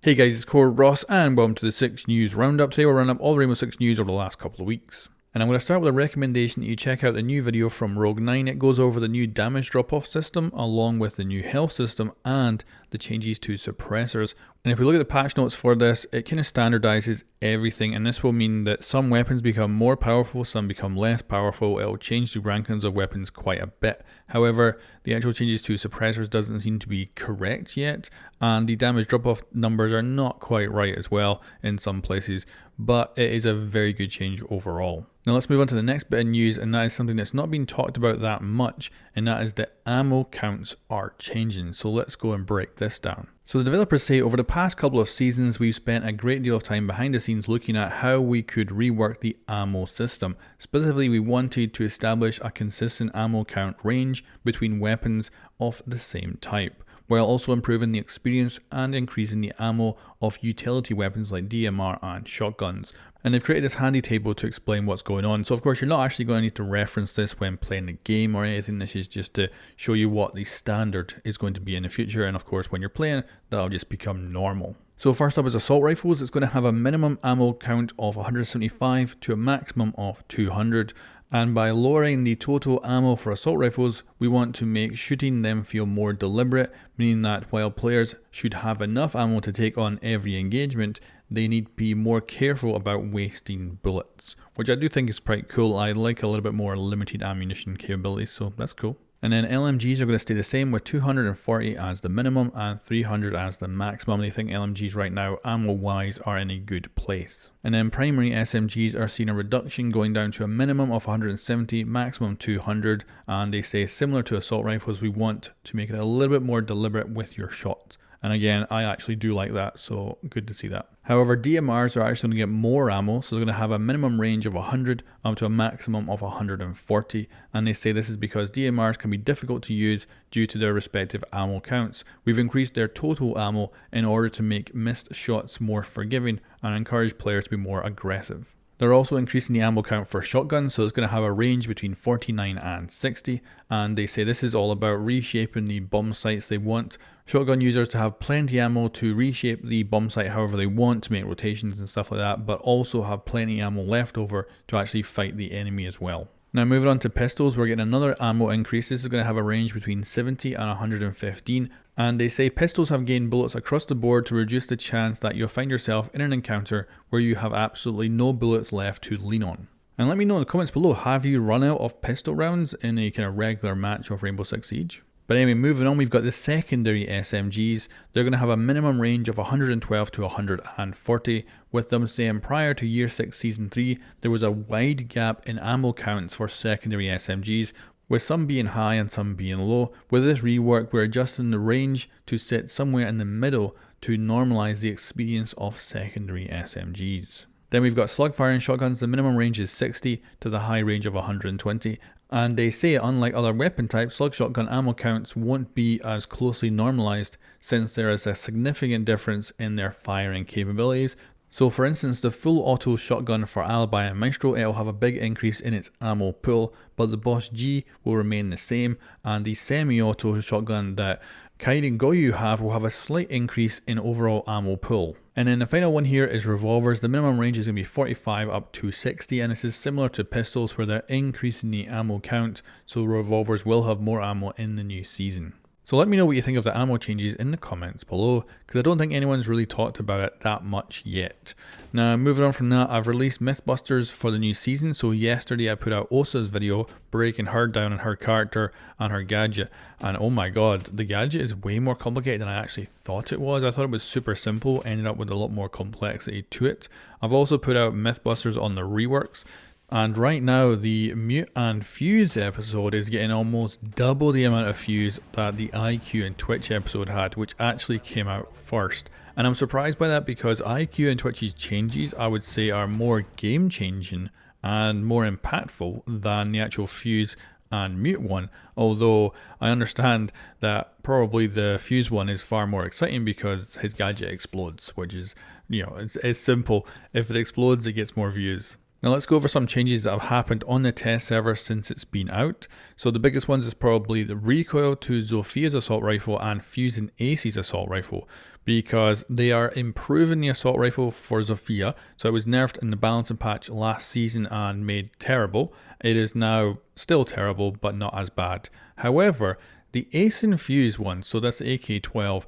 Hey guys, it's Core Ross and welcome to the 6 News Roundup. Today we'll round up all the Rainbow Six news over the last couple of weeks. And I'm going to start with a recommendation that you check out the new video from Rogue9. It goes over the new damage drop-off system along with the new health system and the changes to suppressors. And if we look at the patch notes for this, it kind of standardizes everything, and this will mean that some weapons become more powerful, some become less powerful. It will change the rankings of weapons quite a bit. However, the actual changes to suppressors doesn't seem to be correct yet, and the damage drop-off numbers are not quite right as well in some places, but it is a very good change overall. Now let's move on to the next bit of news, and that is something that's not been talked about that much, and that is that ammo counts are changing. So let's go and break this down. So the developers say over the past couple of seasons we've spent a great deal of time behind the scenes looking at how we could rework the ammo system. Specifically, we wanted to establish a consistent ammo count range between weapons of the same type, while also improving the experience and increasing the ammo of utility weapons like DMR and shotguns. And they've created this handy table to explain what's going on. So of course you're not actually going to need to reference this when playing the game or anything. This is just to show you what the standard is going to be in the future. And of course when you're playing, that'll just become normal. So first up is assault rifles. It's going to have a minimum ammo count of 175 to a maximum of 200. And by lowering the total ammo for assault rifles, we want to make shooting them feel more deliberate, meaning that while players should have enough ammo to take on every engagement, they need to be more careful about wasting bullets, which I do think is pretty cool. I like a little bit more limited ammunition capabilities, so that's cool. And then LMGs are going to stay the same with 240 as the minimum and 300 as the maximum. I think LMGs right now, ammo-wise, are in a good place. And then primary SMGs are seeing a reduction going down to a minimum of 170, maximum 200. And they say similar to assault rifles, we want to make it a little bit more deliberate with your shots. And again, I actually do like that, so good to see that. However, DMRs are actually going to get more ammo, so they're going to have a minimum range of 100 up to a maximum of 140. And they say this is because DMRs can be difficult to use due to their respective ammo counts. We've increased their total ammo in order to make missed shots more forgiving and encourage players to be more aggressive. They're also increasing the ammo count for shotguns, so it's going to have a range between 49 and 60, and they say this is all about reshaping the bomb sites. They want shotgun users to have plenty ammo to reshape the bomb site however they want to make rotations and stuff like that, but also have plenty ammo left over to actually fight the enemy as well. Now moving on to pistols, we're getting another ammo increase. This is going to have a range between 70 and 115, and they say pistols have gained bullets across the board to reduce the chance that you'll find yourself in an encounter where you have absolutely no bullets left to lean on. And let me know in the comments below, have you run out of pistol rounds in a kind of regular match of Rainbow Six Siege? But anyway, moving on, we've got the secondary SMGs. They're going to have a minimum range of 112 to 140, with them saying prior to Year 6 Season 3, there was a wide gap in ammo counts for secondary SMGs, with some being high and some being low. With this rework, we're adjusting the range to sit somewhere in the middle to normalize the experience of secondary SMGs. Then we've got slug firing shotguns. The minimum range is 60 to the high range of 120. And they say, unlike other weapon types, slug shotgun ammo counts won't be as closely normalized since there is a significant difference in their firing capabilities. So for instance, the full auto shotgun for Alibi and Maestro, it'll have a big increase in its ammo pool, but the Boss G will remain the same, and the semi-auto shotgun that Kairi and Goyu will have a slight increase in overall ammo pool. And then the final one here is revolvers. The minimum range is going to be 45 up to 60, and this is similar to pistols where they're increasing the ammo count, so revolvers will have more ammo in the new season. So let me know what you think of the ammo changes in the comments below, because I don't think anyone's really talked about it that much yet. Now moving on from that, I've released Mythbusters for the new season. So yesterday I put out Osa's video breaking her down on her character and her gadget, and oh my god, the gadget is way more complicated than I actually thought it was. I thought it was super simple, ended up with a lot more complexity to it. I've also put out Mythbusters on the reworks. And right now, the Mute and Fuse episode is getting almost double the amount of views that the IQ and Twitch episode had, which actually came out first. And I'm surprised by that because IQ and Twitch's changes, I would say, are more game-changing and more impactful than the actual Fuse and Mute one. Although I understand that probably the Fuse one is far more exciting because his gadget explodes, which is, you know, it's simple. If it explodes, it gets more views. Now let's go over some changes that have happened on the test server since it's been out. So the biggest ones is probably the recoil to Zophia's assault rifle and fusing Ace's assault rifle. because they are improving the assault rifle for Zofia. So it was nerfed in the balancing patch last season and made terrible. It is now still terrible, but not as bad. However, the Ace Infused one, so that's the AK-12,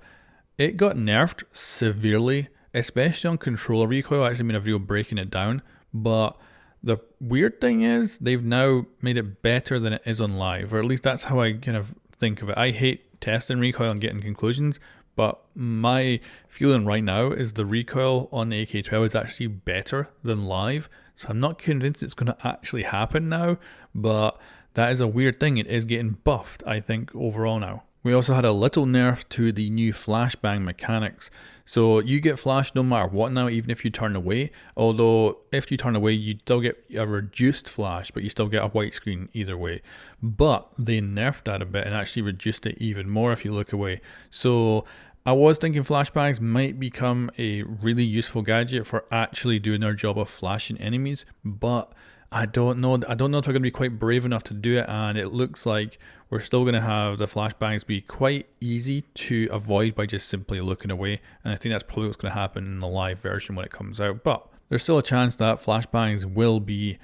it got nerfed severely, especially on controller recoil. I actually made a video breaking it down, but the weird thing is they've now made it better than it is on live, or at least that's how I kind of think of it. I hate testing recoil and getting conclusions, but my feeling right now is the recoil on the AK-12 is actually better than live, so I'm not convinced it's going to actually happen now, but that is a weird thing. It is getting buffed, I think, overall now. We also had a little nerf to the new flashbang mechanics. So you get flashed no matter what now, even if you turn away. Although if you turn away, you still get a reduced flash, but you still get a white screen either way. But they nerfed that a bit and actually reduced it even more if you look away. So I was thinking flashbangs might become a really useful gadget for actually doing their job of flashing enemies, but I don't know if they're going to be quite brave enough to do it, and it looks like we're still going to have the flashbangs be quite easy to avoid by just simply looking away, and I think that's probably what's going to happen in the live version when it comes out. But there's still a chance that flashbangs will be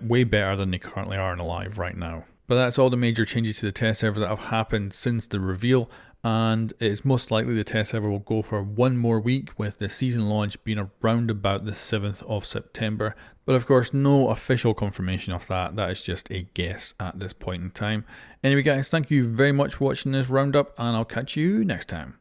way better than they currently are in the live right now. But that's all the major changes to the test server that have happened since the reveal, and it's most likely the test server will go for one more week, with the season launch being around about the 7th of September. But of course, no official confirmation of that. That is just a guess at this point in time. Anyway guys, thank you very much for watching this roundup, and I'll catch you next time.